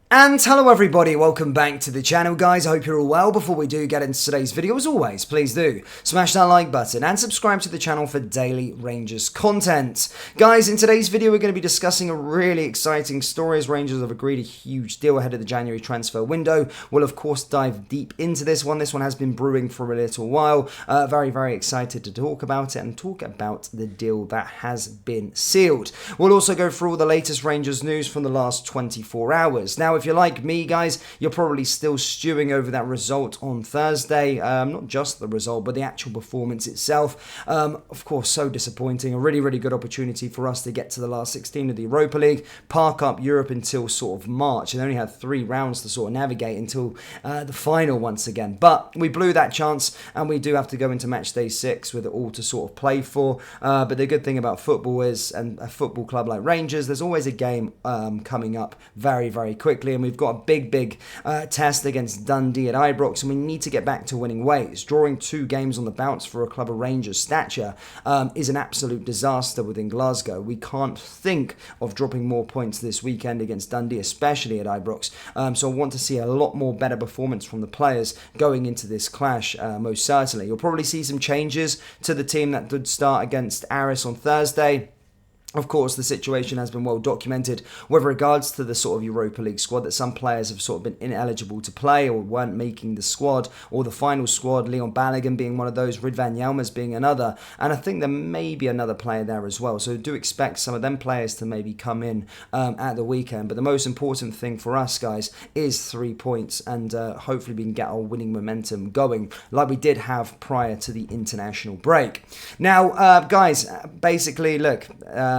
And hello everybody, welcome back to the channel guys. I hope you're all well. Before we do get into today's video, as always, please do smash that like button and subscribe to the channel for daily Rangers content. Guys, in today's video we're going to be discussing a really exciting story as Rangers have agreed a huge deal ahead of the January transfer window. We'll of course dive deep into this one. This one has been brewing for a little while. Very excited to talk about it and talk about the deal that has been sealed. We'll also go through all the latest Rangers news from the last 24 hours. Now, if you're like me, guys, you're probably still stewing over that result on Thursday. Not just the result, but the actual performance itself. Of course, so disappointing. A really good opportunity for us to get to the last 16 of the Europa League, park up Europe until sort of March, and only had 3 rounds to sort of navigate until the final once again. But we blew that chance, and we do have to go into match day 6 with it all to sort of play for. But the good thing about football is, and a football club like Rangers, there's always a game coming up very quickly. And we've got a big test against Dundee at Ibrox, and we need to get back to winning ways. Drawing 2 games on the bounce for a club of Rangers' stature is an absolute disaster within Glasgow. We can't think of dropping more points this weekend against Dundee, especially at Ibrox. So I want to see a lot more better performance from the players going into this clash, most certainly. You'll probably see some changes to the team that did start against Baris on Thursday. Of course, the situation has been well documented with regards to the sort of Europa League squad, that some players have sort of been ineligible to play or weren't making the squad or the final squad, Leon Balogun being one of those, Ridvan Yilmaz being another, and I think there may be another player there as well. So do expect some of them players to maybe come in at the weekend. But the most important thing for us, guys, is 3 points, and hopefully we can get our winning momentum going like we did have prior to the international break. Now, guys, basically, look,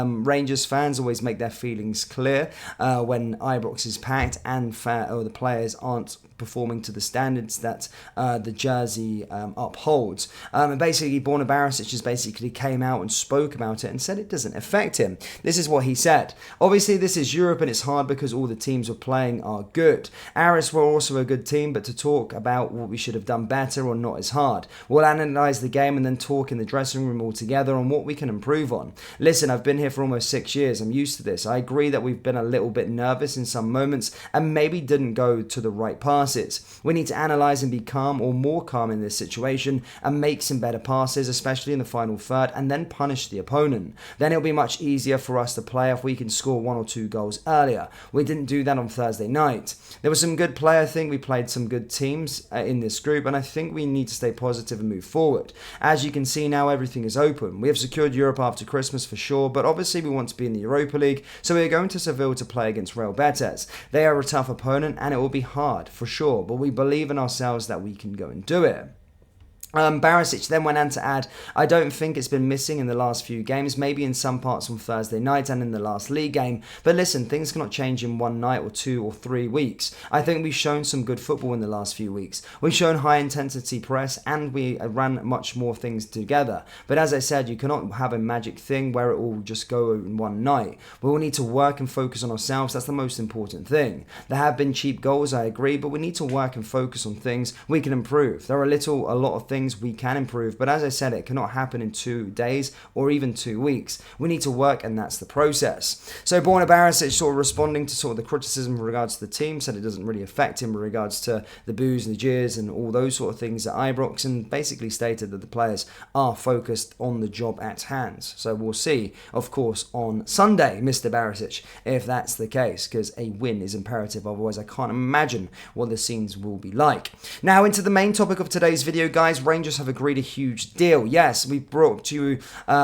Rangers fans always make their feelings clear when Ibrox is packed and the players aren't performing to the standards that the jersey upholds. And basically, Baris just basically came out and spoke about it and said it doesn't affect him. This is what he said. Obviously, this is Europe and it's hard because all the teams we're playing are good. Aris were also a good team, but to talk about what we should have done better or not is hard. We'll analyse the game and then talk in the dressing room all together on what we can improve on. Listen, I've been here for almost 6 years. I'm used to this. I agree that we've been a little bit nervous in some moments and maybe didn't go to the right passes. We need to analyse and be calm or more calm in this situation and make some better passes, especially in the final third, and then punish the opponent. Then it'll be much easier for us to play if we can score 1 or 2 goals earlier. We didn't do that on Thursday night. There was some good play. I think we played some good teams in this group, and I think we need to stay positive and move forward. As you can see now, everything is open. We have secured Europe after Christmas for sure, but obviously we want to be in the Europa League, so we're going to Seville to play against Real Betis. They are a tough opponent and it will be hard for sure, but we believe in ourselves that we can go and do it. Baris then went on to add, I don't think it's been missing in the last few games, maybe in some parts on Thursday night and in the last league game, but listen, things cannot change in one night or 2 or 3 weeks. I think we've shown some good football in the last few weeks. We've shown high intensity press and we ran much more things together, but as I said, you cannot have a magic thing where it will just go in one night. We will need to work and focus on ourselves. That's the most important thing. There have been cheap goals, I agree, but we need to work and focus on things we can improve. There are a lot of things we can improve, but as I said, it cannot happen in 2 days or even 2 weeks. We need to work, and that's the process. So Baris sort of responding to sort of the criticism in regards to the team, said it doesn't really affect him in regards to the boos and the jeers and all those sort of things at Ibrox, and basically stated that the players are focused on the job at hand. So we'll see, of course, on Sunday, Mr. Baris, if that's the case, because a win is imperative. Otherwise, I can't imagine what the scenes will be like. Now, into the main topic of today's video, guys. Rangers have agreed a huge deal. Yes, we brought to you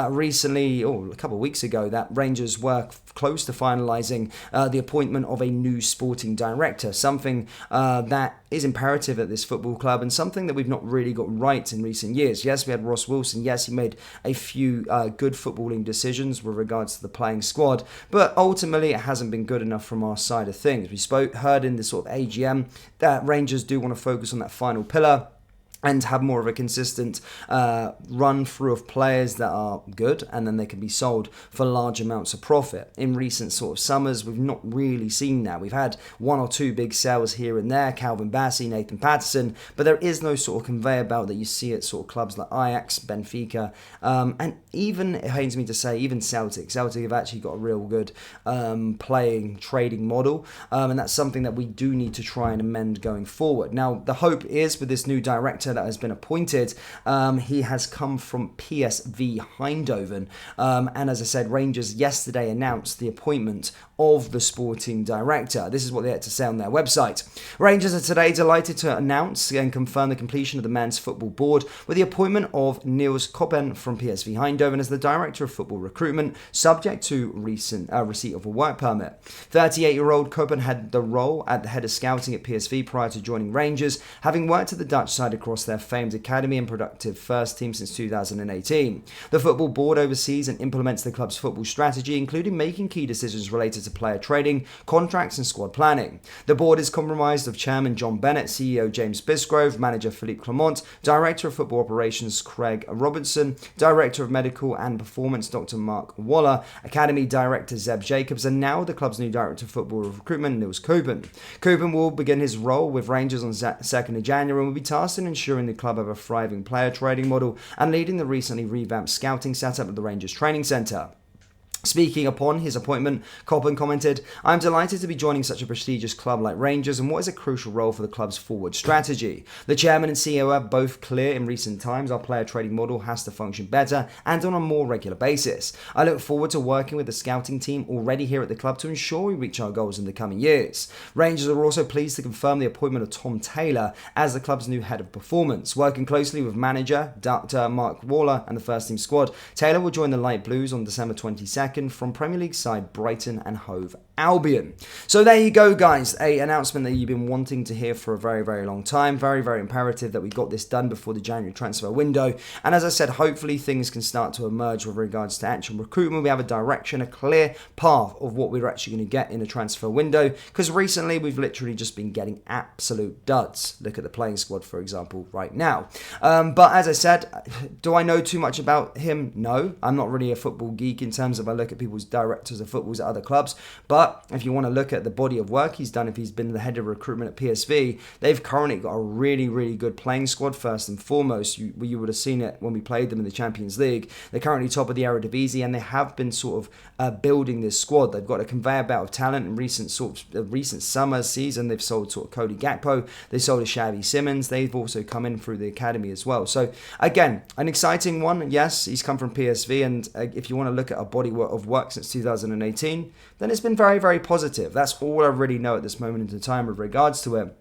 recently, a couple of weeks ago, that Rangers were close to finalising the appointment of a new sporting director, something that is imperative at this football club and something that we've not really got right in recent years. Yes, we had Ross Wilson. Yes, he made a few good footballing decisions with regards to the playing squad, but ultimately it hasn't been good enough from our side of things. We heard in the sort of AGM that Rangers do want to focus on that final pillar. and have more of a consistent run through of players that are good, and then they can be sold for large amounts of profit. In recent sort of summers, we've not really seen that. We've had one or two big sales here and there, Calvin Bassey, Nathan Patterson, but there is no sort of conveyor belt that you see at sort of clubs like Ajax, Benfica, and even, it pains me to say, even Celtic. Celtic have actually got a real good trading model, and that's something that we do need to try and amend going forward. Now, the hope is with this new director that has been appointed, he has come from PSV Eindhoven, and as I said, Rangers yesterday announced the appointment of the sporting director. This is what they had to say on their website. Rangers are today delighted to announce and confirm the completion of the men's football board with the appointment of Niels Koppen from PSV Eindhoven as the director of football recruitment, subject to recent receipt of a work permit. 38-year-old Koppen had the role at the head of scouting at PSV prior to joining Rangers, having worked at the Dutch side across their famed academy and productive first team since 2018. The football board oversees and implements the club's football strategy, including making key decisions related to player trading, contracts and squad planning. The board is comprised of Chairman John Bennett, CEO James Bisgrove, Manager Philippe Clement, Director of Football Operations Craig Robertson, Director of Medical and Performance Dr. Mark Waller, Academy Director Zeb Jacobs, and now the club's new Director of Football Recruitment, Niels Koppen. Koppen will begin his role with Rangers on 2nd of January and will be tasked in ensuring the club have a thriving player trading model and leading the recently revamped scouting setup at the Rangers Training Centre. Speaking upon his appointment, Koppen commented, "I'm delighted to be joining such a prestigious club like Rangers and what is a crucial role for the club's forward strategy. The chairman and CEO are both clear in recent times our player trading model has to function better and on a more regular basis. I look forward to working with the scouting team already here at the club to ensure we reach our goals in the coming years." Rangers are also pleased to confirm the appointment of Tom Taylor as the club's new head of performance. Working closely with manager Dr. Mark Waller and the first team squad, Taylor will join the Light Blues on December 22nd from Premier League side Brighton and Hove Albion. So there you go, guys. An announcement that you've been wanting to hear for a very, very long time. Very, very imperative that we got this done before the January transfer window. And as I said, hopefully things can start to emerge with regards to actual recruitment. We have a direction, a clear path of what we're actually going to get in the transfer window. Because recently we've literally just been getting absolute duds. Look at the playing squad, for example, right now. But as I said, do I know too much about him? No. I'm not really a football geek in terms of I look at people's directors of footballs at other clubs. But if you want to look at the body of work he's done, if he's been the head of recruitment at PSV, they've currently got a really, really good playing squad first and foremost. You would have seen it when we played them in the Champions League. They're currently top of the Eredivisie and they have been sort of building this squad. They've got a conveyor belt of talent in recent summer season. They've sold sort of Cody Gakpo. They sold a Xavi Simons. They've also come in through the academy as well. So again, an exciting one. Yes, he's come from PSV, and if you want to look at a body of work since 2018, then it's been very, very positive. That's all I really know at this moment in time with regards to it.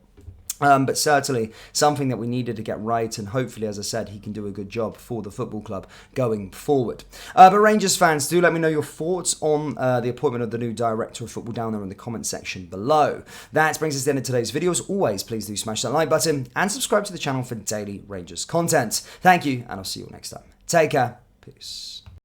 But certainly something that we needed to get right, and hopefully, as I said, he can do a good job for the football club going forward. But Rangers fans, do let me know your thoughts on the appointment of the new director of football down there in the comment section below. That brings us to the end of today's video. As always, please do smash that like button and subscribe to the channel for daily Rangers content. Thank you, and I'll see you all next time. Take care. Peace.